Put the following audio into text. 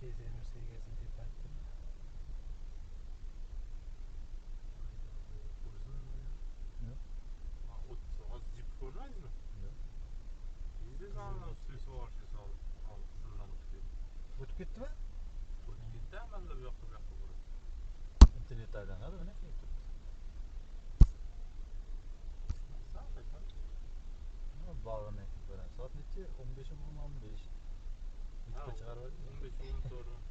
scese le nostre ragazze di parte. Yo'q, Jip ko'rmaydingmi? yo'q. Bizde zamanla ustiga sug'orishga solib, shundan o'tib ketdi. O'tib ketdimi? O'tib ketdi, amalda bu yoqqa boradi. Internet aylanadi, mana kelib turibdi. Soat aytadi. Bog'ini aytib beraman. Soat nechi? 15:15. Ha, Yutib chiqarib 15-14